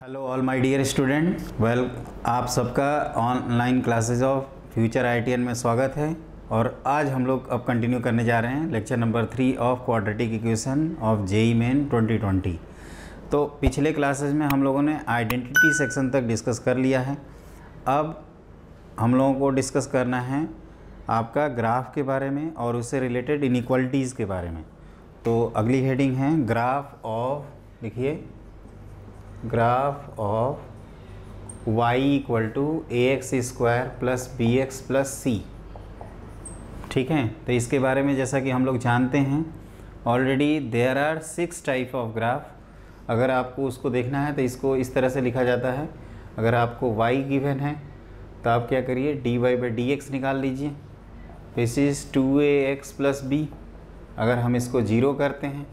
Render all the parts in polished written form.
Hello all my dear student, आप सबका online classes of future ITN में स्वागत है। और आज हम लोग अब कंटिन्यू करने जा रहे हैं lecture number 3 of quadratic equation of JEE main 2020। तो पिछले क्लासेस में हम लोगों ने आइडेंटिटी सेक्शन तक डिस्कस कर लिया है। अब हम लोगों को डिस्कस करना है आपका ग्राफ के बारे में और उससे रिलेटेड इनइक्वालिटीज़ के बारे में। तो अगली हेडिंग है ग्राफ ऑफ, लिखिए graph of y equal to ax square plus b x plus c. ठीक है, तो इसके बारे में जैसा कि हम लोग जानते हैं already there are 6 type of graph. अगर आपको उसको देखना है तो इसको इस तरह से लिखा जाता है। अगर आपको y गिवन है तो आप क्या करिए, dy/dx निकाल लीजिए। This is 2ax plus B. अगर हम इसको 0 करते हैं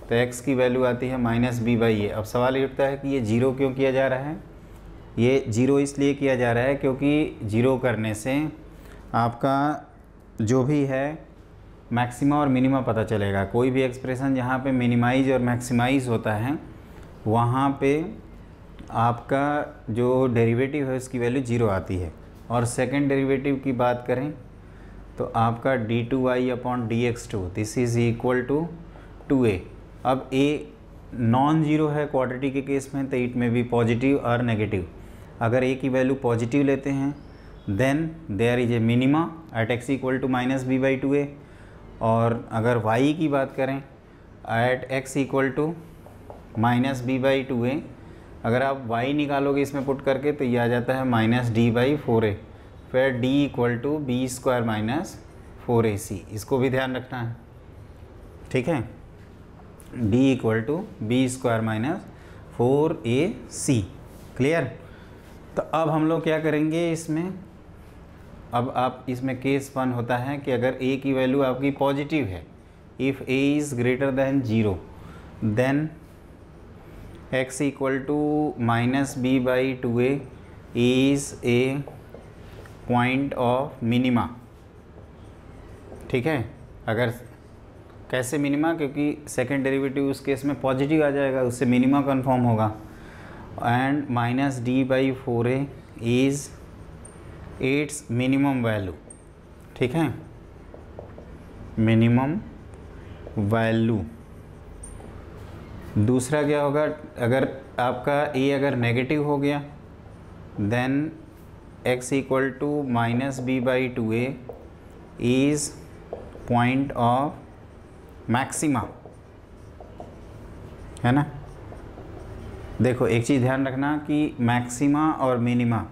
तो x की वैल्यू आती है -b/a। अब सवाल ये उठता है कि ये 0 क्यों किया जा रहा है। ये 0 इसलिए किया जा रहा है क्योंकि 0 करने से आपका जो भी है मैक्सिमा और मिनिमा पता चलेगा। कोई भी एक्सप्रेशन जहाँ पे मिनिमाइज और मैक्सिमाइज होता है वहाँ पे आपका जो डेरिवेटिव है उसकी वैल्यू 0 आती है। और सेकंड डेरिवेटिव की बात करें तो आपका d2y/dx2 this is equal to 2a। अब a नॉन ज़ीरो है क्वाड्रेटिक के केस में तो इट में भी पॉजिटिव और नेगेटिव। अगर a की वैल्यू पॉजिटिव लेते हैं then there is a minima at x equal to -b/2a। और अगर y की बात करें eight x equal to -b/2a, अगर आप y निकालोगे इसमें पुट करके तो ये आ जाता है -d/4a। फिर d equal to b² - 4ac। इसको भी ध्यान रखना है, ठीक है। d equal to b² - 4ac। Clear. तो अब हम लोग क्या करेंगे इसमें, अब आप इसमें केस 1 होता है कि अगर a की वैल्यू आपकी पॉजिटिव है, if a is greater than 0 then x equal to -b/2a is a point of minima. ठीक है। अगर कैसे मिनिमा, क्योंकि सेकेंड डेरिवेटिव उस केस में पॉजिटिव आ जाएगा, उससे मिनिमा कंफर्म होगा। And -d/4a is its minimum value. ठीक है, मिनिमम वैल्यू। दूसरा क्या होगा, अगर आपका a अगर नेगेटिव हो गया then x equal to -b/2a is point of maxima, है ना। देखो एक चीज़ ध्यान रखना कि मैक्सिमा और मिनिमा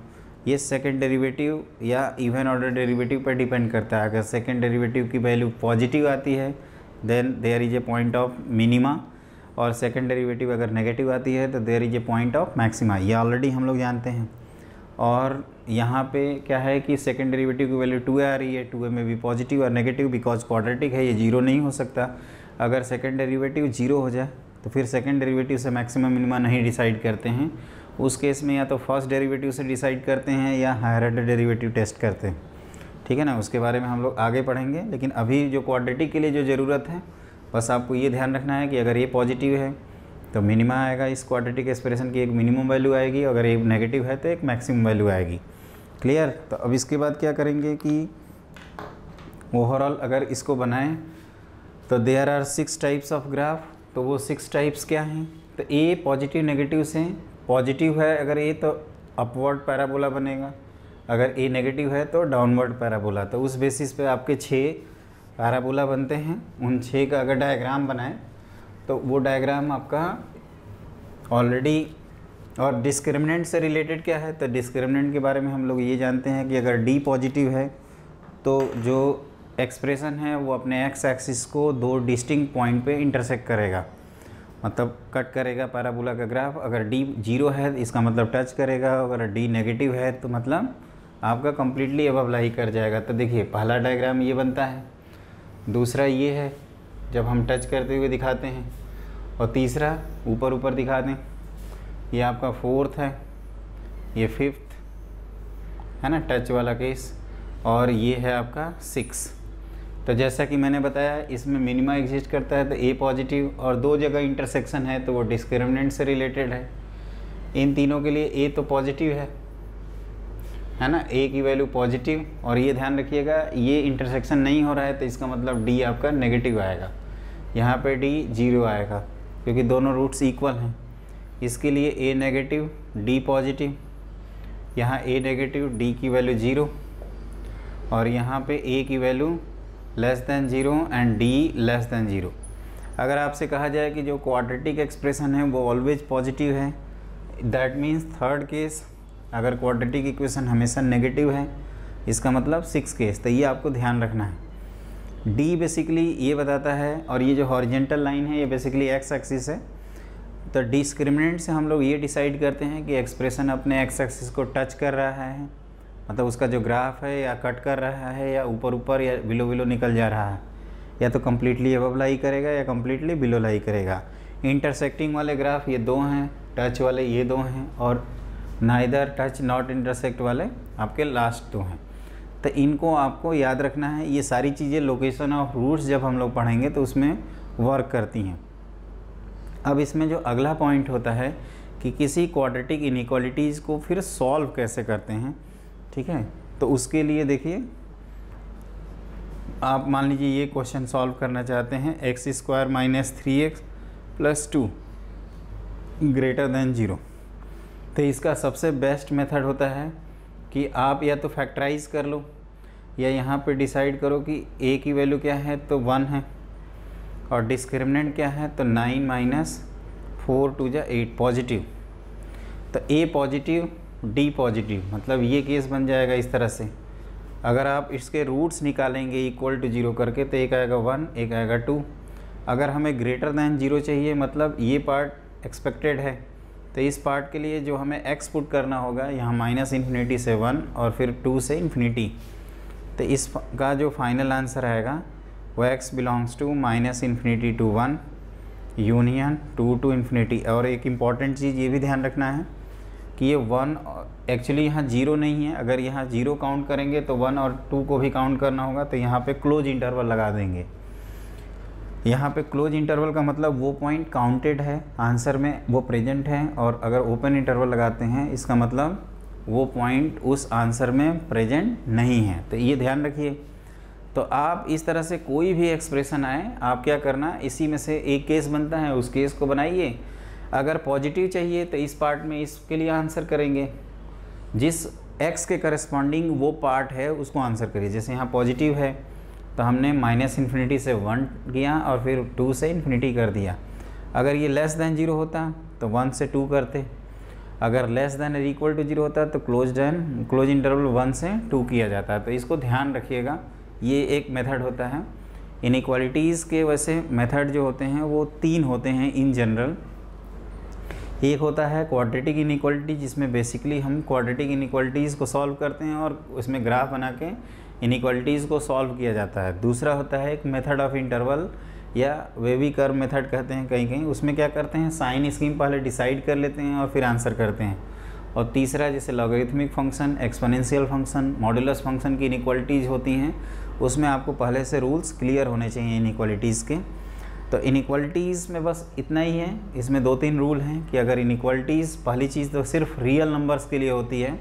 ये सेकंड डेरिवेटिव या इवन ऑर्डर डेरिवेटिव पर डिपेंड करता है। अगर सेकंड डेरिवेटिव की वैल्यू पॉजिटिव आती है then there is a point of minima, और सेकंड डेरिवेटिव अगर नेगेटिव आती है तो there is a point of maxima. ये ऑलरेडी हम लोग जानते हैं। और यहाँ पे क्या है कि सेकंड डेरिवेटिव की वैल्यू 2a आ रही है, 2a में भी पॉजिटिव और नेगेटिव, बिकॉज क्वाड्रेटिक है, ये 0 नहीं हो सकता। अगर सेकंड डेरिवेटिव 0 हो जाए तो फिर सेकंड डेरिवेटिव से मैक्सिमम मिनिमा नहीं डिसाइड करते हैं। उस केस में या तो फर्स्ट डेरिवेटिव से डिसाइड करते हैं या हायर ऑर्डर डेरिवेटिव टेस्ट करते हैं। ठीक है ना, उसके बारे में हम लोग आगे पढ़ेंगे। लेकिन अभी जो क्वाड्रेटिक के लिए जो ज़रूरत है, बस आपको ये ध्यान रखना है कि अगर ये पॉजिटिव है तो मिनिमा आएगा, इस क्वाड्रेटिक एक्सप्रेशन की एक मिनिमम वैल्यू आएगी। अगर ये नेगेटिव है तो एक मैक्सिमम वैल्यू आएगी। क्लियर। तो अब इसके बाद क्या करेंगे कि ओवरऑल अगर इसको बनाएं तो there are 6 types of graph. तो वो 6 टाइप्स क्या हैं, तो ए पॉजिटिव नेगेटिव से, पॉजिटिव है अगर ए तो अपवर्ड पैराबोला बनेगा, अगर ए नेगेटिव है तो डाउनवर्ड पैराबोला। तो उस बेसिस पे आपके 6 पैराबोला बनते हैं। उन 6 का अगर डायग्राम बनाएं तो वो डायग्राम आपका ऑलरेडी। और डिस्क्रिमिनेंट से रिलेटेड क्या है, तो डिस्क्रिमिनेंट के बारे में हम लोग ये जानते हैं कि अगर डी पॉजिटिव है तो जो एक्सप्रेशन है वो अपने एक्स एक्सिस को 2 डिस्टिंक्ट पॉइंट पे इंटरसेक्ट करेगा, मतलब कट करेगा पैराबोला का ग्राफ। अगर डी 0 है इसका मतलब टच करेगा, अगर डी नेगेटिव है तो मतलब आपका कम्प्लीटली अबव लाई कर जाएगा। तो देखिए पहला डायग्राम ये बनता है, दूसरा ये है जब हम टच करते हुए दिखाते हैं, और तीसरा ऊपर ऊपर दिखा दें, ये आपका 4th है, ये 5th है ना टच वाला केस, और ये है आपका 6। तो जैसा कि मैंने बताया इसमें मिनिमा एग्जिस्ट करता है तो ए पॉजिटिव, और 2 जगह इंटरसेक्शन है तो वो डिस्क्रिमिनेंट से रिलेटेड है। इन तीनों के लिए ए तो पॉजिटिव है ना, ए की वैल्यू पॉजिटिव, और ये ध्यान रखिएगा ये इंटरसेक्शन नहीं हो रहा है तो इसका मतलब डी आपका नेगेटिव आएगा, यहाँ पे डी 0 आएगा क्योंकि दोनों रूट्स इक्वल हैं। इसके लिए ए नेगेटिव डी पॉजिटिव, यहाँ ए नेगेटिव डी की वैल्यू 0, और यहाँ पे ए की value less than 0 and D less than 0। अगर आपसे कहा जाए कि जो क्वाड्रेटिक एक्सप्रेशन है वो ऑलवेज पॉजिटिव है, दैट मीन्स थर्ड केस अगर क्वाड्रेटिक इक्वेशन हमेशा नेगेटिव है, इसका मतलब 6 केस। तो ये आपको ध्यान रखना है। डी बेसिकली ये बताता है, और ये जो हॉरिजेंटल लाइन है ये बेसिकली एक्स एक्सिस है। तो डिस्क्रिमिनेंट से हम लोग ये डिसाइड करते हैं कि एक्सप्रेशन अपने एक्स एक्सिस को टच कर रहा है, मतलब उसका जो ग्राफ है या कट कर रहा है या ऊपर ऊपर या बिलो बिलो निकल जा रहा है, या तो कम्प्लीटली अबव लाई करेगा या कम्प्लीटली बिलो लाई करेगा। इंटरसेक्टिंग वाले ग्राफ ये 2 हैं, टच वाले ये 2 हैं, और नाइदर टच नॉट इंटरसेक्ट वाले आपके लास्ट 2 हैं। तो इनको आपको याद रखना है। ये सारी चीज़ें लोकेशन ऑफ रूट्स जब हम लोग पढ़ेंगे तो उसमें वर्क करती हैं। अब इसमें जो अगला पॉइंट होता है कि किसी क्वाड्रेटिक इनइक्वालिटीज़ को फिर सॉल्व कैसे करते हैं, ठीक है। तो उसके लिए देखिए, आप मान लीजिए ये क्वेश्चन सॉल्व करना चाहते हैं, x² - 3x + 2 > 0। तो इसका सबसे बेस्ट मेथड होता है कि आप या तो फैक्टराइज कर लो, या यहाँ पे डिसाइड करो कि a की वैल्यू क्या है तो 1 है, और डिस्क्रिमिनेंट क्या है तो 9 - 4 × 8 पॉजिटिव। तो a पॉजिटिव d पॉजिटिव, मतलब ये केस बन जाएगा इस तरह से। अगर आप इसके रूट्स निकालेंगे = 0 करके तो एक आएगा 1, एक आएगा 2। अगर हमें > 0 चाहिए, मतलब ये पार्ट एक्सपेक्टेड है, तो इस पार्ट के लिए जो हमें x पुट करना होगा यहाँ -∞ से 1 और फिर 2 से ∞। तो इसका जो फाइनल आंसर आएगा वो x belongs to -∞ to 1 union 2 to ∞। और एक इम्पॉर्टेंट चीज़ ये भी ध्यान रखना है कि ये 1 एक्चुअली यहाँ 0 नहीं है। अगर यहाँ 0 काउंट करेंगे तो 1 और 2 को भी काउंट करना होगा, तो यहाँ पे क्लोज इंटरवल लगा देंगे। यहाँ पे क्लोज इंटरवल का मतलब वो पॉइंट काउंटेड है आंसर में, वो प्रेजेंट है, और अगर ओपन इंटरवल लगाते हैं इसका मतलब वो पॉइंट उस आंसर में प्रेजेंट नहीं है। तो ये ध्यान रखिए। तो आप इस तरह से कोई भी एक्सप्रेशन आए, आप क्या करना, इसी में से एक केस बनता है उस केस को बनाइए। अगर पॉजिटिव चाहिए तो इस पार्ट में इसके लिए आंसर करेंगे, जिस x के करस्पॉन्डिंग वो पार्ट है उसको आंसर करिए। जैसे यहाँ पॉजिटिव है तो हमने -∞ से 1 किया और फिर 2 से ∞ कर दिया। अगर ये लेस दैन 0 होता तो 1 से 2 करते। अगर लेस दैन = 0 होता तो क्लोज इंटरवल 1 से 2 किया जाता है। तो इसको ध्यान रखिएगा, ये एक मेथड होता है। इनइक्वालिटीज़ के वैसे मेथड जो होते हैं वो 3 होते हैं इन जनरल। एक होता है क्वाड्रेटिक इनइक्वालिटी, जिसमें बेसिकली हम क्वाड्रेटिक इनइक्वालिटीज़ को सॉल्व करते हैं और उसमें ग्राफ बना के इनइक्वालिटीज़ को सॉल्व किया जाता है। दूसरा होता है एक मेथड ऑफ इंटरवल, या वेवी कर्व मेथड कहते हैं कहीं कहीं। उसमें क्या करते हैं, साइन स्कीम पहले डिसाइड कर लेते हैं और फिर आंसर करते हैं। और तीसरा जैसे logarithmic function, exponential function, modulus function की इनइक्वालिटीज़ होती हैं, उसमें आपको पहले से रूल्स क्लियर होने चाहिए इनइक्वालिटीज़ के। तो इनइक्वालिटीज़ में बस इतना ही है। इसमें 2-3 रूल हैं कि अगर इनइक्वालिटीज़, पहली चीज़ तो सिर्फ रियल नंबर्स के लिए होती है,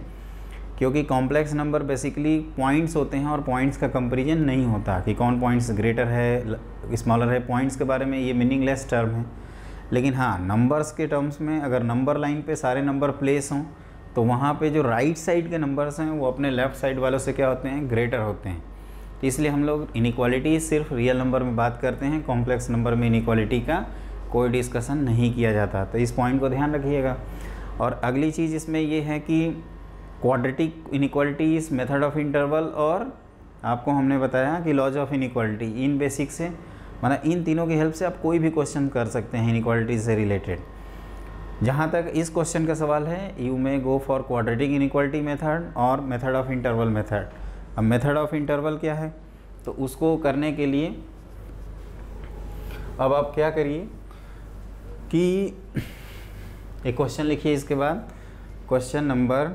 क्योंकि कॉम्प्लेक्स नंबर बेसिकली पॉइंट्स होते हैं और पॉइंट्स का कंपैरिजन नहीं होता कि कौन पॉइंट्स ग्रेटर है स्मॉलर है। पॉइंट्स के बारे में ये मीनिंगलेस टर्म है। लेकिन हाँ, नंबर्स के टर्म्स में अगर नंबर लाइन पे सारे नंबर प्लेस हों तो वहाँ पे जो राइट साइड के नंबर्स हैं वो अपने लेफ़्ट साइड वालों से क्या होते हैं, ग्रेटर होते हैं। तो इसलिए हम लोग इनइक्वालिटी सिर्फ रियल नंबर में बात करते हैं, कॉम्प्लेक्स नंबर में इनइक्वालिटी का कोई डिस्कशन नहीं किया जाता। तो इस पॉइंट को ध्यान रखिएगा। और अगली चीज़ इसमें ये है कि quadratic inequalities, method of interval, और आपको हमने बताया कि लॉज ऑफ इनइक्वालिटी, इन बेसिक से मतलब इन तीनों की हेल्प से आप कोई भी क्वेश्चन कर सकते हैं इनइक्वालिटीज़ से रिलेटेड। जहाँ तक इस क्वेश्चन का सवाल है, you may go for quadratic inequality method और मेथड ऑफ इंटरवल मेथड। अब मेथड ऑफ इंटरवल क्या है, तो उसको करने के लिए अब आप क्या करिए कि एक क्वेश्चन लिखिए, इसके बाद क्वेश्चन नंबर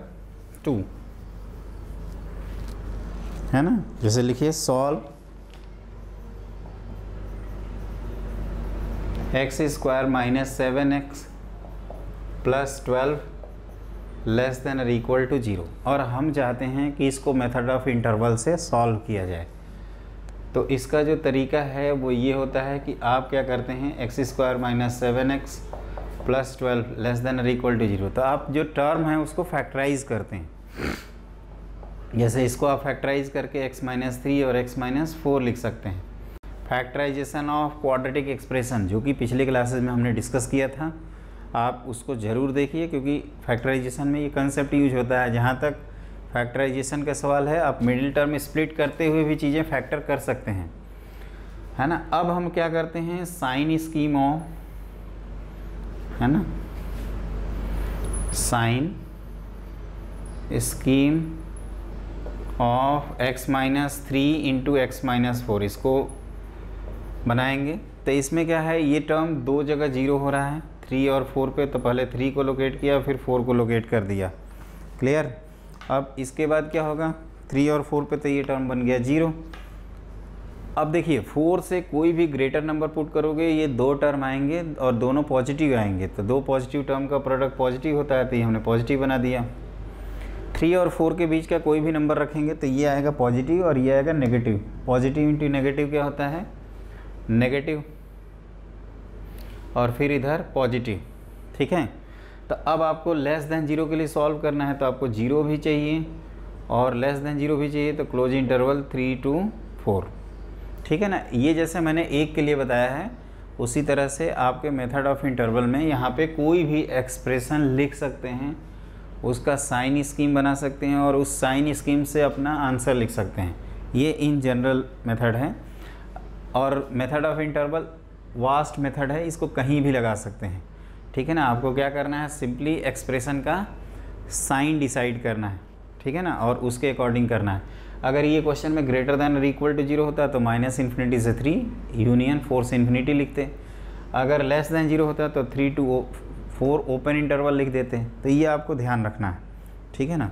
2 है ना। जैसे लिखिए solve x² - 7x + 12 less than और इक्वल टू 0 और हम चाहते हैं कि इसको मेथड ऑफ इंटरवल से सॉल्व किया जाए। तो इसका जो तरीका है वो ये होता है कि आप क्या करते हैं, x square minus 7x plus 12 less than और इक्वल टू 0, तो आप जो टर्म है उसको फैक्टराइज करते हैं। जैसे इसको आप फैक्टराइज करके x माइनस 3 और x माइनस 4 लिख सकते हैं। फैक्टराइजेशन ऑफ क्वाड्रेटिक एक्सप्रेशन जो कि पिछले क्लासेस में हमने डिस्कस किया था, आप उसको ज़रूर देखिए, क्योंकि फैक्टराइजेशन में ये कंसेप्ट यूज होता है। जहाँ तक फैक्टराइजेशन का सवाल है, आप मिडिल टर्म स्प्लिट करते हुए भी चीज़ें फैक्टर कर सकते हैं, है ना। अब हम क्या करते हैं, साइन स्कीम ऑफ, है ना, sign scheme of x minus 3 into x minus 4 इसको बनाएंगे। तो इसमें क्या है, ये टर्म दो जगह 0 हो रहा है, 3 और 4 पे, तो पहले 3 को लोकेट किया फिर 4 को लोकेट कर दिया। क्लियर। अब इसके बाद क्या होगा, 3 और 4 पे तो ये टर्म बन गया 0। अब देखिए 4 से कोई भी ग्रेटर नंबर पुट करोगे, ये दो टर्म आएंगे और दोनों पॉजिटिव आएंगे, तो दो पॉजिटिव टर्म का प्रोडक्ट पॉजिटिव होता है, तो ये हमने पॉजिटिव बना दिया। 3 और 4 के बीच का कोई भी नंबर रखेंगे तो ये आएगा पॉजिटिव और ये आएगा नेगेटिव। पॉजिटिव इंटू नेगेटिव क्या होता है, नेगेटिव, और फिर इधर पॉजिटिव। ठीक है। तो अब आपको लेस देन 0 के लिए सॉल्व करना है, तो आपको 0 भी चाहिए और लेस देन 0 भी चाहिए, तो क्लोज इंटरवल 3 to 4। ठीक है ना। ये जैसे मैंने 1 के लिए बताया है, उसी तरह से आपके मेथड ऑफ इंटरवल में यहाँ पे कोई भी एक्सप्रेशन लिख सकते हैं, उसका साइन स्कीम बना सकते हैं और उस साइन स्कीम से अपना आंसर लिख सकते हैं। ये इन जनरल मेथड है। और method of interval vast method है, इसको कहीं भी लगा सकते हैं। ठीक है ना। आपको क्या करना है, सिंपली एक्सप्रेशन का साइन डिसाइड करना है, ठीक है ना, और उसके अकॉर्डिंग करना है। अगर ये क्वेश्चन में ग्रेटर दैन और इक्वल टू 0 होता तो माइनस इन्फिनिटी से 3 यूनियन 4 से इन्फिनिटी लिखते। अगर लेस दैन 0 होता तो 3 to 4 ओपन इंटरवल लिख देते हैं। तो ये आपको ध्यान रखना है, ठीक है ना।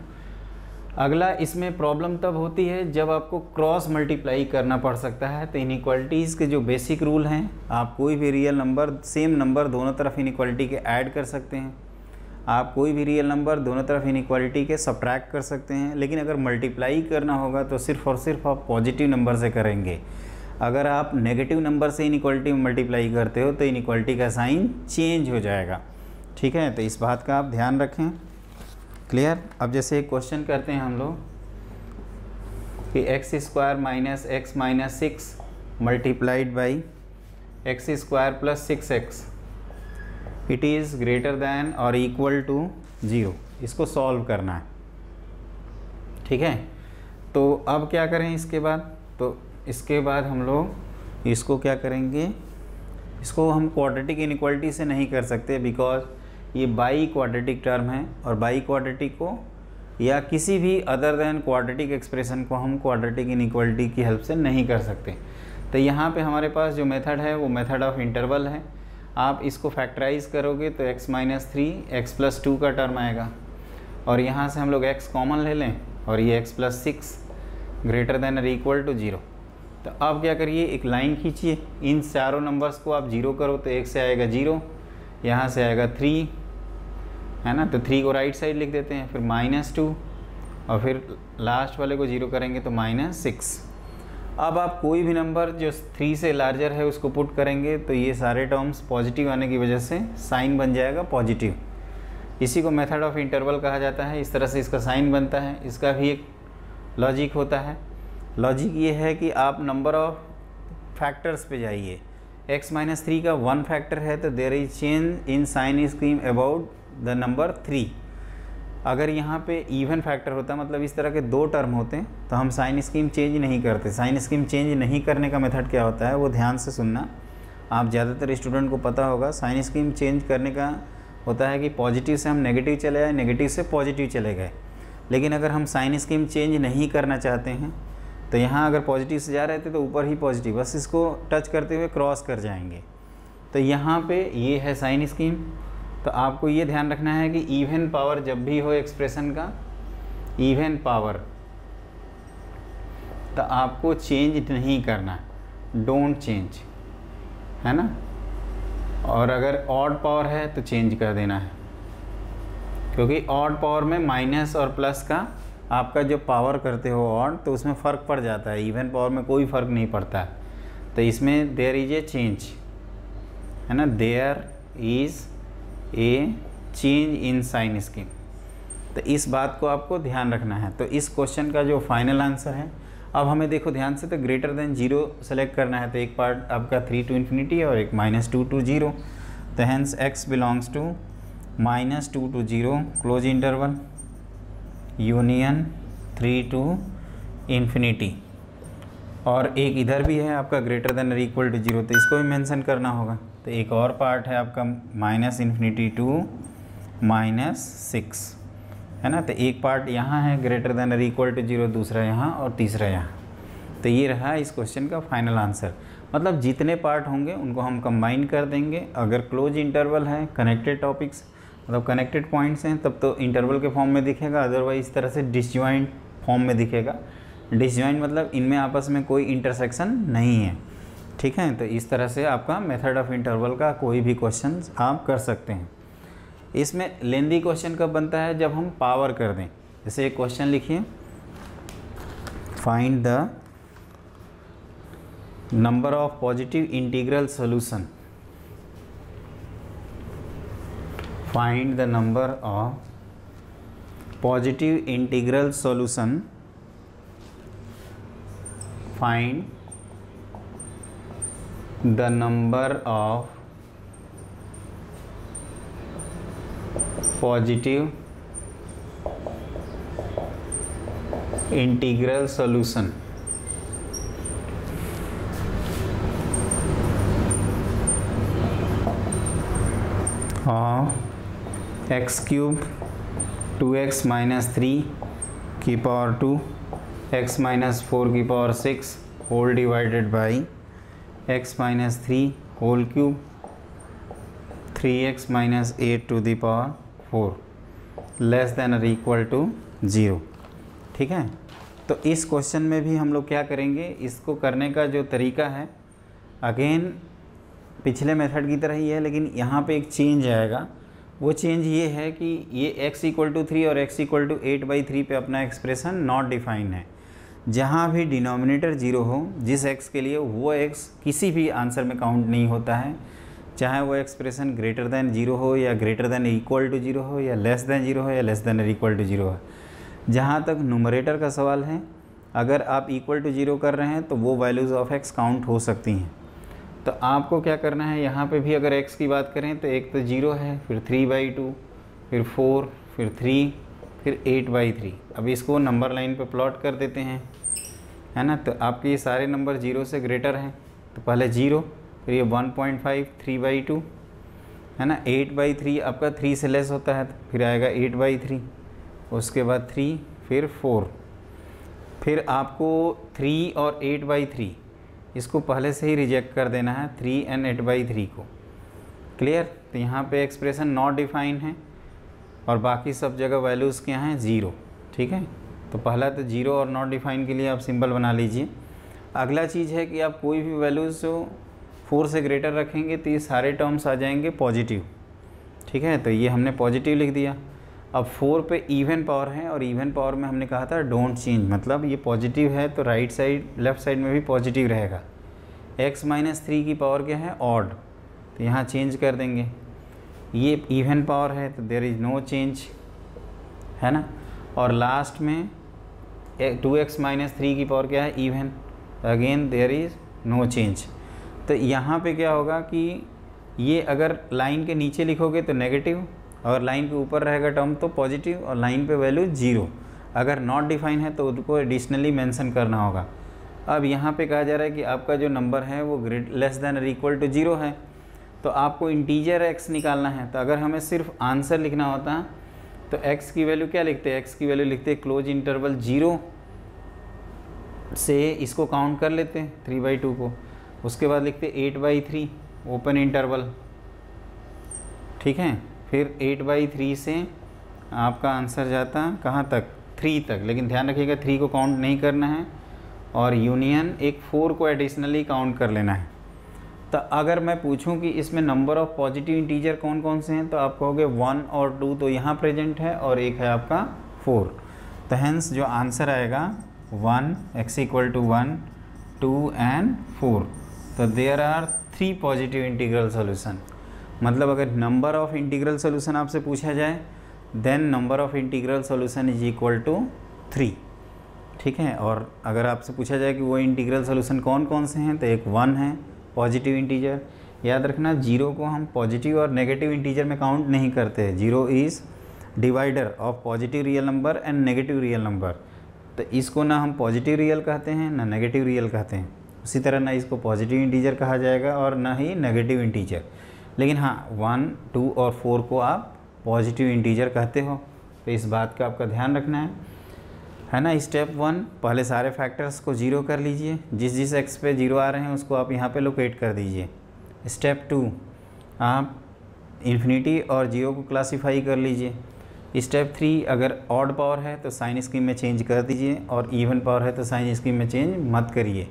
अगला इसमें प्रॉब्लम तब होती है जब आपको क्रॉस मल्टीप्लाई करना पड़ सकता है। तो इनइक्वालिटीज़ के जो बेसिक रूल हैं, आप कोई भी रियल नंबर, सेम नंबर दोनों तरफ इनइक्वालिटी के ऐड कर सकते हैं, आप कोई भी रियल नंबर दोनों तरफ इनइक्वालिटी के सब्ट्रैक्ट कर सकते हैं। लेकिन अगर मल्टीप्लाई करना होगा तो सिर्फ और सिर्फ आप पॉजिटिव नंबर से करेंगे। अगर आप नेगेटिव नंबर से इनइक्वालिटी में मल्टीप्लाई करते हो तो इनइक्वालिटी का साइन चेंज हो जाएगा, ठीक है। तो इस बात का आप ध्यान रखें। क्लियर। अब जैसे एक क्वेश्चन करते हैं हम लोग कि x square minus x minus 6 multiplied by x square plus 6x it is greater than और इक्वल टू 0। इसको सॉल्व करना है, ठीक है। तो अब क्या करें इसके बाद, तो इसके बाद हम लोग इसको क्या करेंगे, इसको हम क्वाड्रेटिक इनइक्वालिटी से नहीं कर सकते, बिकॉज ये बाई क्वाड्रेटिक टर्म है और बाई क्वाड्रेटिक को या किसी भी अदर दैन क्वाड्रेटिक एक्सप्रेशन को हम क्वाड्रेटिक इनइक्वालिटी की हेल्प से नहीं कर सकते। तो यहाँ पे हमारे पास जो मेथड है वो मेथड ऑफ इंटरवल है। आप इसको फैक्टराइज करोगे तो x माइनस 3 x प्लस 2 का टर्म आएगा और यहाँ से हम लोग x कॉमन ले लें और ये x प्लस 6 ग्रेटर दैन और इक्वल टू 0। तो अब क्या करिए, एक लाइन खींचिए, इन चारों नंबर्स को आप 0 करो तो 1 से आएगा 0, यहाँ से आएगा 3, है ना। तो 3 को राइट साइड लिख देते हैं, फिर -2 और फिर लास्ट वाले को 0 करेंगे तो -6। अब आप कोई भी नंबर जो 3 से लार्जर है उसको पुट करेंगे तो ये सारे टर्म्स पॉजिटिव आने की वजह से साइन बन जाएगा पॉजिटिव। इसी को मेथड ऑफ इंटरवल कहा जाता है। इस तरह से इसका साइन बनता है। इसका भी एक लॉजिक होता है। लॉजिक ये है कि आप नंबर ऑफ फैक्टर्स पे जाइए। x माइनस 3 का 1 फैक्टर है तो there is change in sign scheme about the number 3। अगर यहाँ पे इवन फैक्टर होता, मतलब इस तरह के 2 टर्म होते हैं, तो हम साइन स्कीम चेंज नहीं करते। साइन स्कीम चेंज नहीं करने का मेथड क्या होता है वो ध्यान से सुनना। आप ज़्यादातर स्टूडेंट को पता होगा, साइन स्कीम चेंज करने का होता है कि पॉजिटिव से हम नेगेटिव चले आए, नेगेटिव से पॉजिटिव चले गए। लेकिन अगर हम साइन स्कीम चेंज नहीं करना चाहते हैं तो यहाँ अगर पॉजिटिव से जा रहे थे तो ऊपर ही पॉजिटिव, बस इसको टच करते हुए क्रॉस कर जाएंगे। तो यहाँ पे ये है साइन स्कीम। तो आपको ये ध्यान रखना है कि इवन पावर जब भी हो एक्सप्रेशन का, इवन पावर, तो आपको चेंज नहीं करना, डोंट चेंज, है ना। और अगर ऑड पावर है तो चेंज कर देना है, क्योंकि ऑड पावर में माइनस और प्लस का आपका जो पावर करते हो ऑड, तो उसमें फ़र्क पड़ जाता है। इवन पावर में कोई फ़र्क नहीं पड़ता है। तो इसमें देयर इज ए चेंज, है ना, there is a change in sign scheme. तो इस बात को आपको ध्यान रखना है। तो इस क्वेश्चन का जो फाइनल आंसर है, अब हमें देखो ध्यान से, तो ग्रेटर देन 0 सेलेक्ट करना है। तो एक पार्ट आपका 3 to infinity और एक -2 to 0। तो hence x belongs to -2 to 0 close interval union 3 to infinity। और एक इधर भी है आपका ग्रेटर देन और इक्वल टू 0, तो इसको भी मेंशन करना होगा। तो एक और पार्ट है आपका -∞ to -6, है ना। तो एक पार्ट यहाँ है ग्रेटर देन और इक्वल टू 0, दूसरा यहाँ और तीसरा यहाँ। तो ये रहा इस क्वेश्चन का फाइनल आंसर। मतलब जितने पार्ट होंगे उनको हम कंबाइन कर देंगे। अगर क्लोज इंटरवल है, कनेक्टेड टॉपिक्स मतलब कनेक्टेड पॉइंट्स हैं, तब तो इंटरवल के फॉर्म में दिखेगा, अदरवाइज इस तरह से डिसजॉइंट फॉर्म में दिखेगा। डिसजॉइंट मतलब इनमें आपस में कोई इंटरसेक्शन नहीं है, ठीक है। तो इस तरह से आपका मेथड ऑफ इंटरवल का कोई भी क्वेश्चन आप कर सकते हैं। इसमें लेंदी क्वेश्चन कब बनता है, जब हम पावर कर दें। जैसे एक क्वेश्चन लिखिए, find the number of positive integral solution, find the number of positive integral solution, find the number of positive integral solution of x³ 2x - 3 की पावर 2 x - 4 की power 6 whole divided by x - 3 whole cube 3x - 8 to the power 4 less than और equal to 0, ठीक है। तो इस question में भी हम लोग क्या करेंगे, इसको करने का जो तरीका है अगेन पिछले मेथड की तरह ही है, लेकिन यहाँ पे एक चेंज आएगा। वो चेंज ये है कि ये x = 3 और x = 8/3 पे अपना एक्सप्रेशन नॉट डिफाइन है। जहाँ भी डिनोमिनेटर 0 हो, जिस x के लिए, वो x किसी भी आंसर में काउंट नहीं होता है, चाहे वो एक्सप्रेशन ग्रेटर देन 0 हो या ग्रेटर देन इक्वल टू 0 हो या लेस देन 0 हो या लेस देन इक्वल टू 0 हो। जहाँ तक न्यूमरेटर का सवाल है, अगर आप इक्वल टू 0 कर रहे हैं तो वो वैल्यूज़ ऑफ x काउंट हो सकती हैं। तो आपको क्या करना है, यहाँ पे भी अगर x की बात करें तो एक तो 0 है, फिर 3/2, फिर 4, फिर 3, फिर 8/3। अब इसको नंबर लाइन पे प्लॉट कर देते हैं, है ना। तो आपके ये सारे नंबर 0 से ग्रेटर हैं, तो पहले 0, फिर ये 1.5, 3/2, है ना। 8/3 आपका 3 से लेस होता है, तो फिर आएगा 8/3, उसके बाद 3, फिर 4, फिर आपको 3 और 8/3 इसको पहले से ही रिजेक्ट कर देना है, 3 and 8/3 को। क्लियर। तो यहाँ पे एक्सप्रेशन नॉट डिफाइन है और बाकी सब जगह वैल्यूज़ क्या हैं, 0, ठीक है। तो पहला तो 0 और नॉट डिफाइन के लिए आप सिंबल बना लीजिए। अगला चीज़ है कि आप कोई भी वैल्यूज़ जो 4 से ग्रेटर रखेंगे तो ये सारे टर्म्स आ जाएंगे पॉजिटिव, ठीक है। तो ये हमने पॉजिटिव लिख दिया। अब 4 पे इवन पावर है और इवन पावर में हमने कहा था डोंट चेंज, मतलब ये पॉजिटिव है तो राइट साइड लेफ़्ट साइड में भी पॉजिटिव रहेगा। x - 3 की पावर क्या है, ऑड, तो यहाँ चेंज कर देंगे। ये इवन पावर है तो देयर इज़ नो चेंज, है ना। और लास्ट में 2x - 3 की पावर क्या है, even, again there is no change. तो यहाँ पे क्या होगा कि ये अगर लाइन के नीचे लिखोगे तो नेगेटिव, और लाइन के ऊपर रहेगा टर्म तो पॉजिटिव, और लाइन पे वैल्यू 0। अगर नॉट डिफाइन है तो उसको एडिशनली मेंशन करना होगा। अब यहाँ पे कहा जा रहा है कि आपका जो नंबर है वो लेस देन और इक्वल टू 0 है, तो आपको इंटीजर x निकालना है। तो अगर हमें सिर्फ आंसर लिखना होता तो x की वैल्यू क्या लिखते हैं, x की वैल्यू लिखते क्लोज इंटरवल 0 से इसको काउंट कर लेते हैं 3/2 को, उसके बाद लिखते 8/3 ओपन इंटरवल, ठीक है। फिर 8/3 से आपका आंसर जाता कहाँ तक, 3 तक, लेकिन ध्यान रखिएगा 3 को काउंट नहीं करना है और यूनियन एक 4 को एडिशनली काउंट कर लेना है। तो अगर मैं पूछूं कि इसमें नंबर ऑफ़ पॉजिटिव इंटीजर कौन कौन से हैं, तो आप कहोगे 1 और 2 तो यहाँ प्रेजेंट है, और एक है आपका 4। तो हेंस जो आंसर आएगा 1, x इक्वल टू 1, 2 एंड 4। तो there are 3 positive integral solution. मतलब अगर नंबर ऑफ़ इंटीग्रल सोल्यूशन आपसे पूछा जाए, then number of integral solution is equal to 3। ठीक है, और अगर आपसे पूछा जाए कि वो इंटीग्रल सोल्यूशन कौन कौन से हैं, तो एक 1 है पॉजिटिव इंटीजर। याद रखना 0 को हम पॉजिटिव और नेगेटिव इंटीजर में काउंट नहीं करते। 0 is divider of positive real number and negative real number. तो इसको ना हम पॉजिटिव रियल कहते हैं ना नेगेटिव रियल कहते हैं। उसी तरह ना इसको पॉजिटिव इंटीजर कहा जाएगा और ना ही नेगेटिव इंटीजर। लेकिन हाँ, 1, 2 और 4 को आप पॉजिटिव इंटीजर कहते हो। तो इस बात का आपका ध्यान रखना है ना। स्टेप 1, पहले सारे फैक्टर्स को 0 कर लीजिए। जिस जिस एक्स पे 0 आ रहे हैं उसको आप यहाँ पे लोकेट कर दीजिए। स्टेप 2, आप इन्फिनिटी और 0 को क्लासीफाई कर लीजिए। स्टेप 3, अगर ऑड पावर है तो साइन स्कीम में चेंज कर दीजिए, और इवन पावर है तो साइन स्कीम में चेंज मत करिए।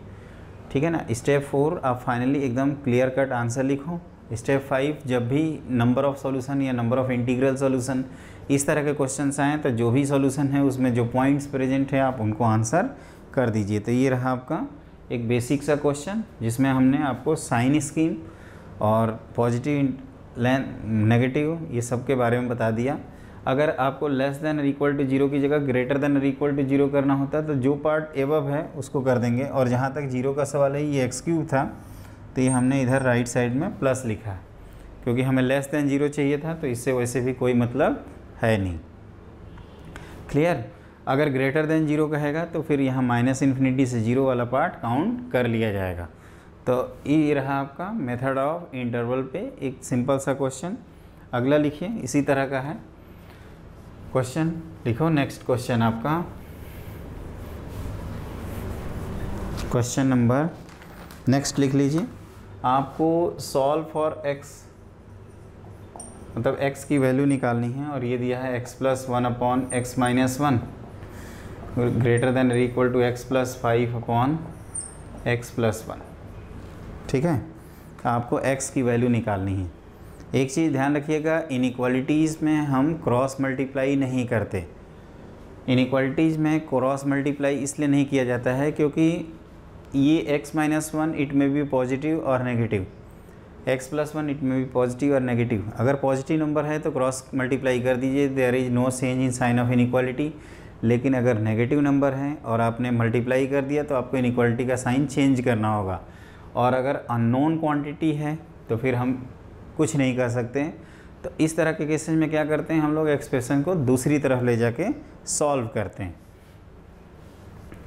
ठीक है ना। स्टेप 4, आप फाइनली एकदम क्लियर कट आंसर लिखो। स्टेप 5, जब भी नंबर ऑफ़ सॉल्यूशन या नंबर ऑफ़ इंटीग्रल सॉल्यूशन इस तरह के क्वेश्चंस आएँ, तो जो भी सॉल्यूशन है उसमें जो पॉइंट्स प्रेजेंट है आप उनको आंसर कर दीजिए। तो ये रहा आपका एक बेसिक सा क्वेश्चन, जिसमें हमने आपको साइन स्कीम और पॉजिटिव नेगेटिव ये सब के बारे में बता दिया। अगर आपको लेस देन और इक्वल टू 0 की जगह ग्रेटर देन और इक्वल टू 0 करना होता है, तो जो पार्ट एबव है उसको कर देंगे। और जहाँ तक 0 का सवाल है, ये x³ था, तो ये हमने इधर राइट साइड में प्लस लिखा है, क्योंकि हमें लेस देन 0 चाहिए था। तो इससे वैसे भी कोई मतलब है नहीं। क्लियर। अगर ग्रेटर देन 0 कहेगा तो फिर यहाँ -∞ से 0 वाला पार्ट काउंट कर लिया जाएगा। तो ये रहा आपका मेथड ऑफ इंटरवल पे एक सिंपल सा क्वेश्चन। अगला लिखिए, इसी तरह का है क्वेश्चन। लिखो नेक्स्ट क्वेश्चन आपका क्वेश्चन नंबर नेक्स्ट लिख लीजिए। आपको सॉल्व फॉर x, मतलब x की वैल्यू निकालनी है, और ये दिया है x+1/x-1 ग्रेटर देन और इक्वल टू x+5/x+1। ठीक है, आपको x की वैल्यू निकालनी है। एक चीज़ ध्यान रखिएगा, इनइक्वालिटीज़ में हम क्रॉस मल्टीप्लाई नहीं करते। इनइक्वालिटीज़ में क्रॉस मल्टीप्लाई इसलिए नहीं किया जाता है क्योंकि ये x-1 इट में भी पॉजिटिव और नेगेटिव, x+1 इट में भी पॉजिटिव और नेगेटिव। अगर पॉजिटिव नंबर है तो क्रॉस मल्टीप्लाई कर दीजिए, there is no change in sign of inequality. लेकिन अगर नेगेटिव नंबर है और आपने मल्टीप्लाई कर दिया तो आपको इनइक्वालिटी का साइन चेंज करना होगा। और अगर अननोन क्वांटिटी है तो फिर हम कुछ नहीं कर सकते। तो इस तरह के केसेस में क्या करते हैं, हम लोग एक्सप्रेशन को दूसरी तरफ ले जाके सॉल्व करते हैं।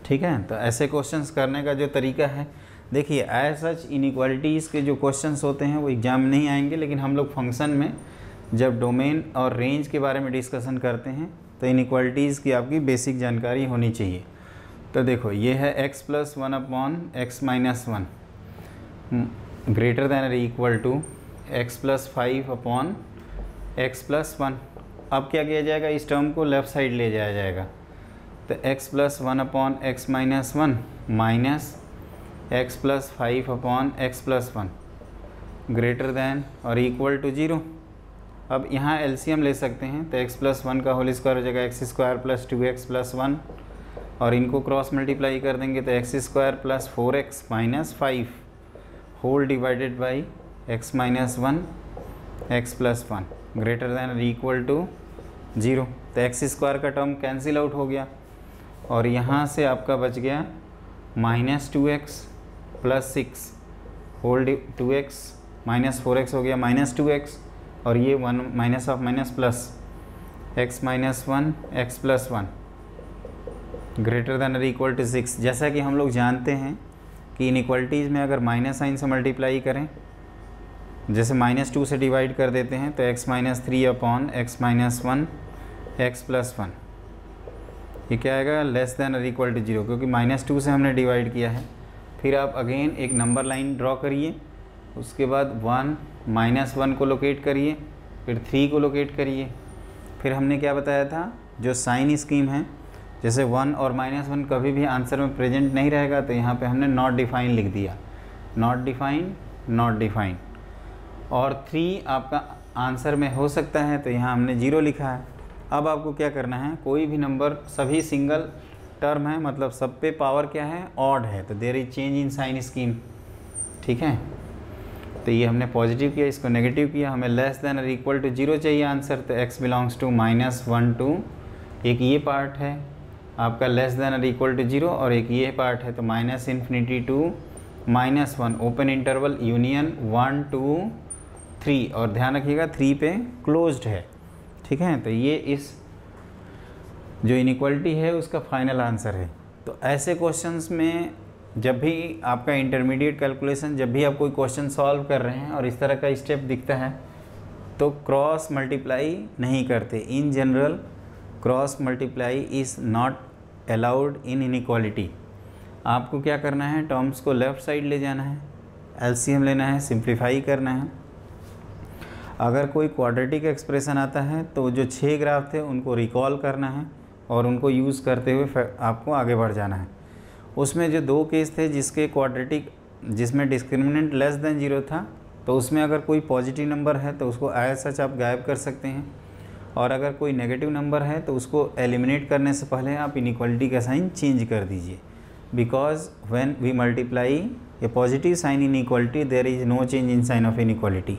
ठीक है, तो ऐसे क्वेश्चंस करने का जो तरीका है, देखिए एज सच इनइक्वालिटीज़ के जो क्वेश्चंस होते हैं वो एग्जाम में नहीं आएंगे, लेकिन हम लोग फंक्शन में जब डोमेन और रेंज के बारे में डिस्कशन करते हैं तो इनइक्वालिटीज़ की आपकी बेसिक जानकारी होनी चाहिए। तो देखो ये है x+1/x-1 ग्रेटर दैन और इक्वल टू x+5/x+1। अब क्या किया जाएगा, इस टर्म को लेफ़्ट साइड ले जाया जाएगा। तो x+1/x-1 minus x+5/x+1 greater than और इक्वल टू 0। अब यहाँ एलसीएम ले सकते हैं, तो x+1 का होल स्क्वायर हो जाएगा x² + 2x+1, और इनको क्रॉस मल्टीप्लाई कर देंगे तो x² + 4x - 5 whole divided by x-1 x+1 greater than और इक्वल टू 0। तो x² का टर्म कैंसिल आउट हो गया, और यहाँ से आपका बच गया -2x + 6 होल 2x - 4x हो गया -2x, और ये 1 minus of minus plus x-1 x+1 greater than और इक्वल टू 6। जैसा कि हम लोग जानते हैं कि इनइक्वालिटीज़ में अगर माइनस साइन से मल्टीप्लाई करें, जैसे -2 से डिवाइड कर देते हैं, तो x-3/x-1 x+1 ये क्या आएगा, लेस दैन और इक्वल टू 0, क्योंकि -2 से हमने डिवाइड किया है। फिर आप अगेन एक नंबर लाइन ड्रॉ करिए, उसके बाद 1 -1 को लोकेट करिए, फिर 3 को लोकेट करिए। फिर हमने क्या बताया था, जो साइन स्कीम है, जैसे 1 और -1 कभी भी आंसर में प्रेजेंट नहीं रहेगा, तो यहाँ पे हमने नॉट डिफाइन लिख दिया। Not define not defined. और 3 आपका आंसर में हो सकता है, तो यहाँ हमने 0 लिखा है। अब आपको क्या करना है, कोई भी नंबर, सभी सिंगल टर्म है, मतलब सब पे पावर क्या है, ऑड है, तो there is change in sign scheme. ठीक है, तो ये हमने पॉजिटिव किया, इसको नेगेटिव किया, हमें लेस देन और इक्वल टू 0 चाहिए आंसर, तो x बिलोंग्स टू -1 टू, एक ये पार्ट है आपका लेस देन और इक्वल टू 0, और एक ये पार्ट है तो -∞ टू -1, ओपन इंटरवल यूनियन 1 2 3, और ध्यान रखिएगा 3 पे क्लोज्ड है। ठीक है, तो ये इस जो इनइक्वालिटी है उसका फाइनल आंसर है। तो ऐसे क्वेश्चंस में जब भी आपका इंटरमीडिएट कैलकुलेशन, जब भी आप कोई क्वेश्चन सॉल्व कर रहे हैं और इस तरह का स्टेप दिखता है, तो क्रॉस मल्टीप्लाई नहीं करते। In general cross multiply is not allowed in inequality. आपको क्या करना है, टर्म्स को लेफ़्ट साइड ले जाना है, एलसीएम लेना है, सिंप्लीफाई करना है। अगर कोई क्वाड्रेटिक एक्सप्रेशन आता है तो जो 6 ग्राफ थे उनको रिकॉल करना है और उनको यूज़ करते हुए आपको आगे बढ़ जाना है। उसमें जो 2 केस थे जिसके क्वाड्रेटिक, जिसमें डिस्क्रिमिनेंट लेस देन 0 था, तो उसमें अगर कोई पॉजिटिव नंबर है तो उसको एज सच आप गायब कर सकते हैं, और अगर कोई नेगेटिव नंबर है तो उसको एलिमिनेट करने से पहले आप इनइक्वालिटी का साइन चेंज कर दीजिए। Because when we multiply a positive sign in equality there is no change in sign of inequality,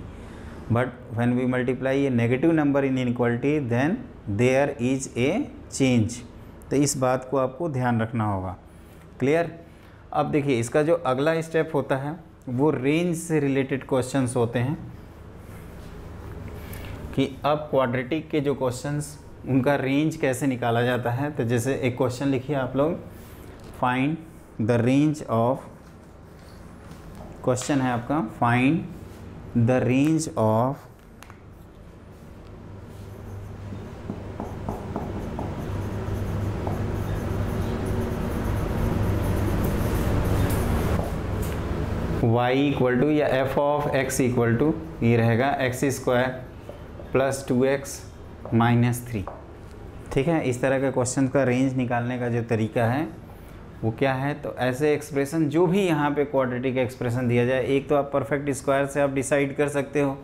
but when we multiply a negative number in inequality then there is a change. तो इस बात को आपको ध्यान रखना होगा। Clear. अब देखिए इसका जो अगला स्टेप होता है वो रेंज से रिलेटेड क्वेश्चंस होते हैं, कि अब क्वाड्रेटिक के जो क्वेश्चंस उनका रेंज कैसे निकाला जाता है। तो जैसे एक क्वेश्चन लिखिए आप लोग, find the range of, question है आपका, find the range of y equal to या f of x equal to, ये रहेगा x² प्लस 2x माइनस 3। ठीक है, इस तरह के क्वेश्चन का रेंज निकालने का जो तरीका है वो क्या है। तो ऐसे एक्सप्रेशन जो भी यहाँ पे क्वाड्रेटिक एक्सप्रेशन दिया जाए, एक तो आप परफेक्ट स्क्वायर से आप डिसाइड कर सकते हो,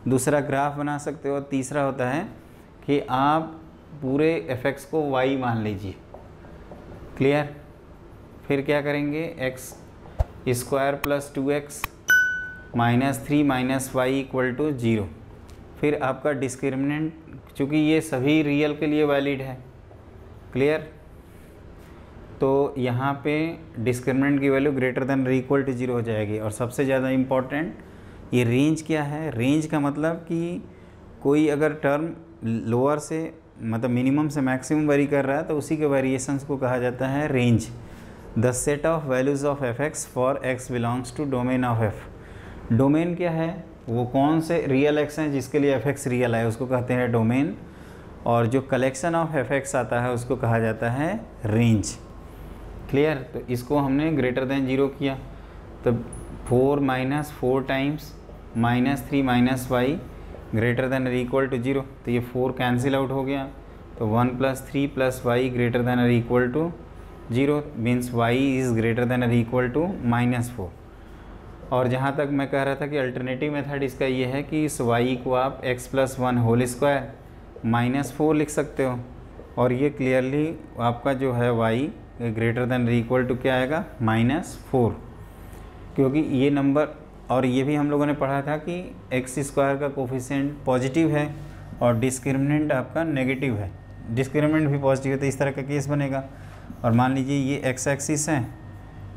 दूसरा ग्राफ बना सकते हो, तीसरा होता है कि आप पूरे fx को y मान लीजिए। क्लियर। फिर क्या करेंगे, x² plus 2x minus 3 minus y equal to 0। फिर आपका डिस्क्रिमिनेंट, चूँकि ये सभी रियल के लिए वैलिड है। क्लियर। तो यहाँ पे डिस्क्रिमिनेंट की value greater than equal to 0 हो जाएगी। और सबसे ज़्यादा इम्पॉर्टेंट, ये रेंज क्या है। रेंज का मतलब कि कोई अगर टर्म लोअर से मतलब मिनिमम से मैक्सिमम वेरी कर रहा है तो उसी के वेरिएशंस को कहा जाता है range. The set of values of fx for x belongs to domain of f। Domain क्या है, वो कौन से रियल x हैं जिसके लिए fx रियल है उसको कहते हैं डोमेन, और जो कलेक्शन ऑफ fx आता है उसको कहा जाता है रेंज। क्लियर। तो इसको हमने ग्रेटर देन 0 किया, तो 4 minus 4 times -3 minus y greater than equal to 0, तो ये 4 कैंसिल आउट हो गया, तो 1 plus 3 plus y greater than equal to 0 means y is greater than equal to -4। और जहाँ तक मैं कह रहा था कि अल्टरनेटिव मेथड इसका ये है कि इस y को आप x प्लस 1 होल स्क्वायर -4 लिख सकते हो, और ये क्लियरली आपका जो है y greater than equal to क्या आएगा, -4, क्योंकि ये नंबर, और ये भी हम लोगों ने पढ़ा था कि x² का कोफिशिएंट पॉजिटिव है और डिस्क्रिमिनेंट आपका नेगेटिव है, डिस्क्रिमिनेंट भी पॉजिटिव है, तो इस तरह का केस बनेगा। और मान लीजिए ये x एक्सिस है,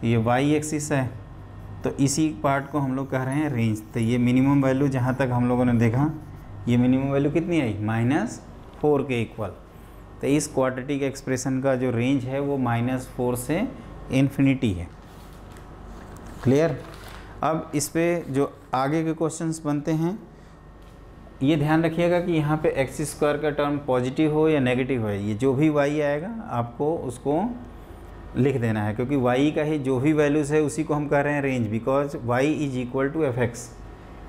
ये y एक्सिस है, तो इसी पार्ट को हम लोग कह रहे हैं रेंज। तो ये मिनिमम वैल्यू जहाँ तक हम लोगों ने देखा, ये मिनिमम वैल्यू कितनी आई, -4 के इक्वल। तो इस क्वाड्रेटिक एक्सप्रेशन का जो रेंज है वो -4 से इन्फिनिटी है। क्लियर। अब इस पे जो आगे के क्वेश्चंस बनते हैं, ये ध्यान रखिएगा कि यहाँ पे x² का टर्म पॉजिटिव हो या नेगेटिव हो, ये जो भी y आएगा आपको उसको लिख देना है, क्योंकि y का ही जो भी वैल्यूज़ है उसी को हम कह रहे हैं range, because y is equal to fx।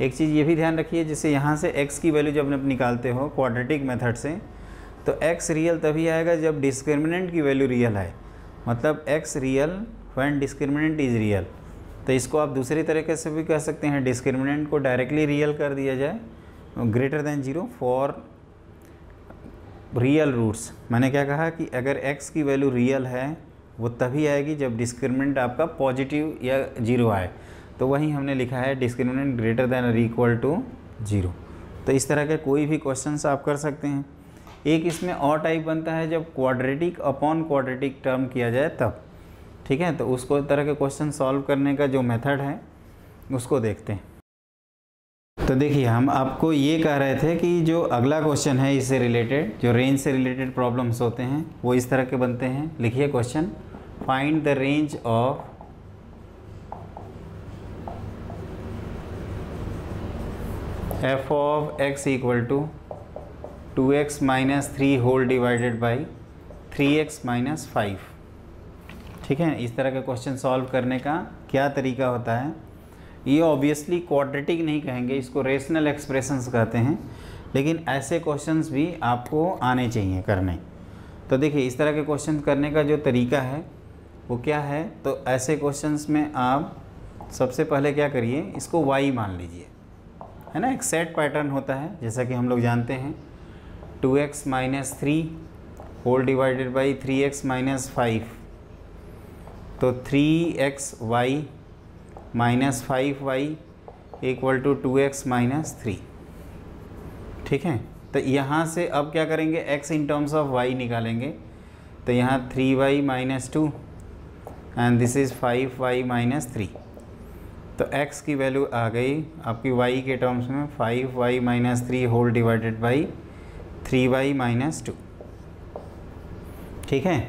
एक चीज़ ये भी ध्यान रखिए, जैसे यहाँ से x की वैल्यू जब आप निकालते हो क्वाड्रेटिक मेथड से, तो x रियल तभी आएगा जब डिस्क्रिमिनेंट की वैल्यू रियल है, मतलब x real when discriminant is real. तो इसको आप दूसरी तरीके से भी कह सकते हैं, डिस्क्रिमिनेंट को डायरेक्टली रियल कर दिया जाए, greater than 0 for real roots. मैंने क्या कहा कि अगर x की वैल्यू रियल है वो तभी आएगी जब डिस्क्रिमिनेंट आपका पॉजिटिव या 0 आए। तो वही हमने लिखा है डिस्क्रिमिनेंट ग्रेटर देन और इक्वल टू 0। तो इस तरह के कोई भी क्वेश्चंस आप कर सकते हैं। एक इसमें और टाइप बनता है जब क्वाड्रेटिक अपॉन क्वाड्रेटिक टर्म किया जाए तब, ठीक है। तो उसको तरह के क्वेश्चन सॉल्व करने का जो मेथड है उसको देखते हैं। तो देखिए हम आपको ये कह रहे थे कि जो अगला क्वेश्चन है इससे रिलेटेड, जो रेंज से रिलेटेड प्रॉब्लम्स होते हैं वो इस तरह के बनते हैं। लिखिए question, find the range of f of x equal to 2x minus 3 whole divided by 3x minus 5। ठीक है, इस तरह के क्वेश्चन सॉल्व करने का क्या तरीका होता है। ये ऑब्वियसली क्वाड्रेटिक नहीं कहेंगे, इसको रेशनल एक्सप्रेशंस कहते हैं, लेकिन ऐसे क्वेश्चंस भी आपको आने चाहिए करने। तो देखिए इस तरह के क्वेश्चन करने का जो तरीका है वो क्या है। तो ऐसे क्वेश्चंस में आप सबसे पहले क्या करिए, इसको y मान लीजिए, है ना। एक सेट पैटर्न होता है जैसा कि हम लोग जानते हैं, 2x minus 3 whole divided by 3x minus 5। तो 3xy minus 5y equal to 2x minus 3। ठीक है, तो यहाँ से अब क्या करेंगे, x in terms of y निकालेंगे। तो यहाँ 3y minus 2 and this is 5y minus 3। तो x की वैल्यू आ गई आपकी y के टर्म्स में 5y minus 3 whole divided by 3y minus 2। ठीक है,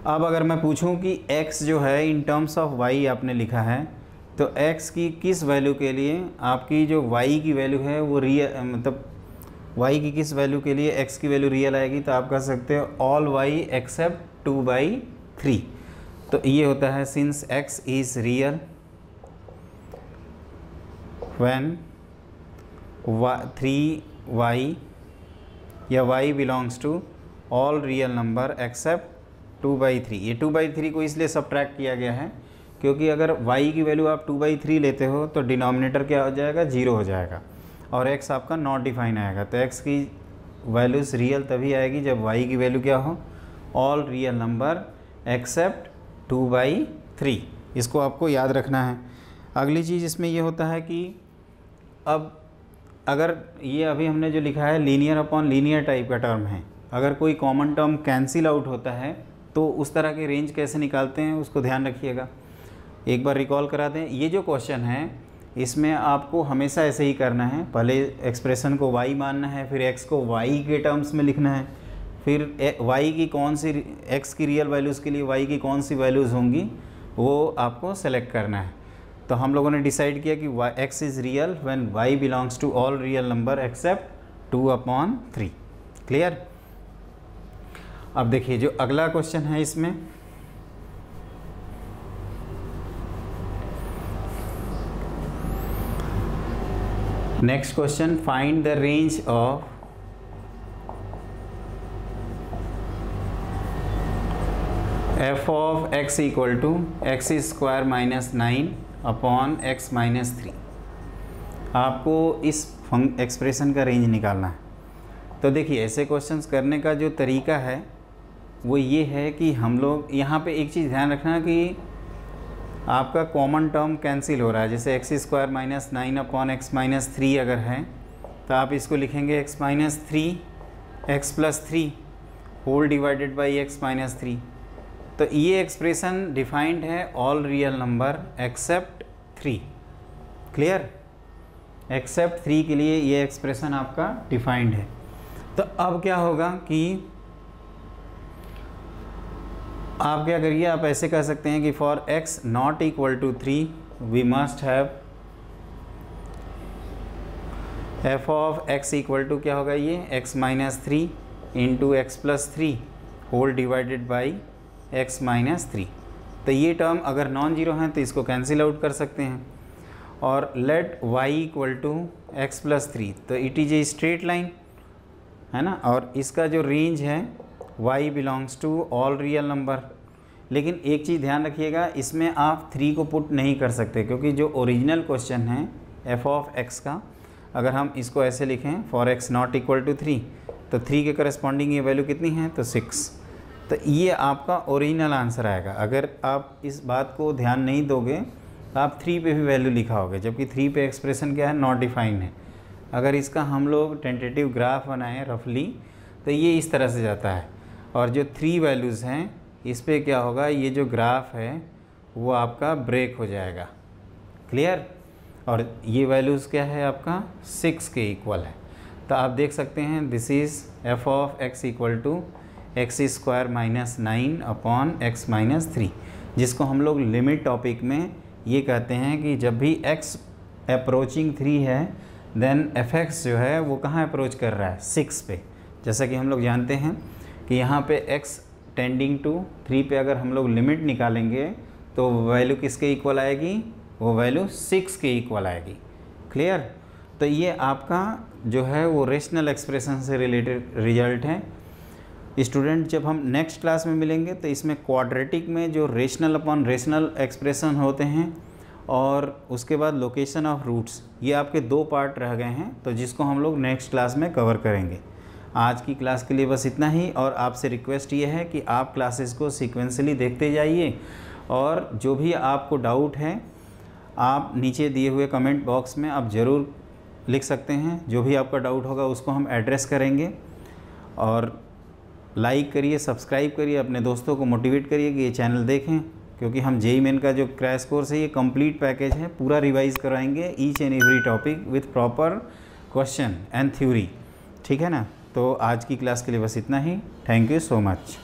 अब अगर मैं पूछूं कि x जो है इन टर्म्स ऑफ y आपने लिखा है, तो x की किस वैल्यू के लिए आपकी जो y की वैल्यू है वो रियल, मतलब y की किस वैल्यू के लिए x की वैल्यू रियल आएगी, तो आप कह सकते हो ऑल y एक्सेप्ट 2/3। तो ये होता है since x is real when 3y या y belongs to all real number except 2/3। ये 2/3 को इसलिए सब्ट्रैक्ट किया गया है क्योंकि अगर y की वैल्यू आप 2/3 लेते हो तो डिनोमिनेटर क्या हो जाएगा, 0 हो जाएगा और x आपका नॉट डिफाइन आएगा। तो x की वैल्यूज़ रियल तभी आएगी जब y की वैल्यू क्या हो, ऑल रियल नंबर एक्सेप्ट 2/3। इसको आपको याद रखना है। अगली चीज़ इसमें ये होता है कि अब अगर ये अभी हमने जो लिखा है लीनियर अपॉन लीनियर टाइप का टर्म है, अगर कोई कॉमन टर्म कैंसिल आउट होता है तो उस तरह के रेंज कैसे निकालते हैं उसको ध्यान रखिएगा। एक बार रिकॉल करा दें, ये जो क्वेश्चन है इसमें आपको हमेशा ऐसे ही करना है। पहले एक्सप्रेशन को y मानना है, फिर x को y के टर्म्स में लिखना है, फिर y की कौन सी x की रियल वैल्यूज़ के लिए y की कौन सी वैल्यूज़ होंगी वो आपको सेलेक्ट करना है। तो हम लोगों ने डिसाइड किया कि x is real when y belongs to all real number except 2/3। Clear. अब देखिए जो अगला क्वेश्चन है इसमें, next question, find the range of f of x equal to x square minus 9 upon x minus 3। आपको इस एक्सप्रेशन का range निकालना है। तो देखिए ऐसे क्वेश्चंस करने का जो तरीका है वो ये है कि हम लोग यहाँ पे एक चीज़ ध्यान रखना कि आपका कॉमन टर्म कैंसिल हो रहा है। जैसे x square minus 9 upon x minus 3 अगर है तो आप इसको लिखेंगे x minus 3 x plus 3 whole divided by x minus 3। तो ये एक्सप्रेशन डिफाइंड है all real number except 3। Clear, except 3 के लिए ये एक्सप्रेशन आपका डिफाइंड है। तो अब क्या होगा कि आप क्या करिए, आप ऐसे कह सकते हैं कि for x not equal to 3 we must have f of x equal to क्या होगा, ये x minus 3 into x plus 3 whole divided by x minus 3। तो ये टर्म अगर नॉन जीरो हैं तो इसको कैंसिल आउट कर सकते हैं। और let y equal to x plus 3, तो it is a straight line, है ना। और इसका जो रेंज है y belongs to all real number, लेकिन एक चीज़ ध्यान रखिएगा, इसमें आप 3 को पुट नहीं कर सकते, क्योंकि जो ओरिजिनल क्वेश्चन है एफ ऑफ एक्स का, अगर हम इसको ऐसे लिखें for x not equal to 3, तो 3 के करस्पॉन्डिंग ये वैल्यू कितनी है, तो 6। तो ये आपका ओरिजिनल आंसर आएगा। अगर आप इस बात को ध्यान नहीं दोगे तो आप 3 पे भी वैल्यू लिखा होगा, जबकि 3 पे एक्सप्रेशन क्या है, नॉट डिफाइन है। अगर इसका हम लोग टेंटेटिव ग्राफ बनाएं रफली, तो ये इस तरह से जाता है, और जो 3 वैल्यूज़ हैं इस पे क्या होगा, ये जो ग्राफ है वो आपका ब्रेक हो जाएगा। क्लियर? और ये वैल्यूज़ क्या है आपका 6 के इक्वल है। तो आप देख सकते हैं this is f of x equal to x square minus 9 upon x minus 3, जिसको हम लोग लिमिट टॉपिक में ये कहते हैं कि जब भी x अप्रोचिंग 3 है देन एफ एक्स जो है वो कहाँ अप्रोच कर रहा है, 6 पे। जैसा कि हम लोग जानते हैं कि यहाँ पे x टेंडिंग टू 3 पे अगर हम लोग लिमिट निकालेंगे तो वैल्यू किसके इक्वल आएगी, वो वैल्यू 6 के इक्वल आएगी। क्लियर? तो ये आपका जो है वो रेशनल एक्सप्रेशन से रिलेटेड रिजल्ट है। स्टूडेंट, जब हम नेक्स्ट क्लास में मिलेंगे तो इसमें क्वाड्रेटिक में जो रेशनल अपॉन रेशनल एक्सप्रेशन होते हैं और उसके बाद लोकेशन ऑफ रूट्स, ये आपके 2 पार्ट रह गए हैं, तो जिसको हम लोग नेक्स्ट क्लास में कवर करेंगे। आज की क्लास के लिए बस इतना ही, और आपसे रिक्वेस्ट ये है कि आप क्लासेस को सीक्वेंसली देखते जाइए, और जो भी आपको डाउट है आप नीचे दिए हुए कमेंट बॉक्स में आप ज़रूर लिख सकते हैं। जो भी आपका डाउट होगा उसको हम एड्रेस करेंगे। और लाइक करिए, सब्सक्राइब करिए, अपने दोस्तों को मोटिवेट करिए कि ये चैनल देखें, क्योंकि हम जेईई मेन का जो क्रैश कोर्स है ये कंप्लीट पैकेज है, पूरा रिवाइज़ कराएंगे each and every topic with proper question and theory. ठीक है ना? तो आज की क्लास के लिए बस इतना ही। Thank you so much.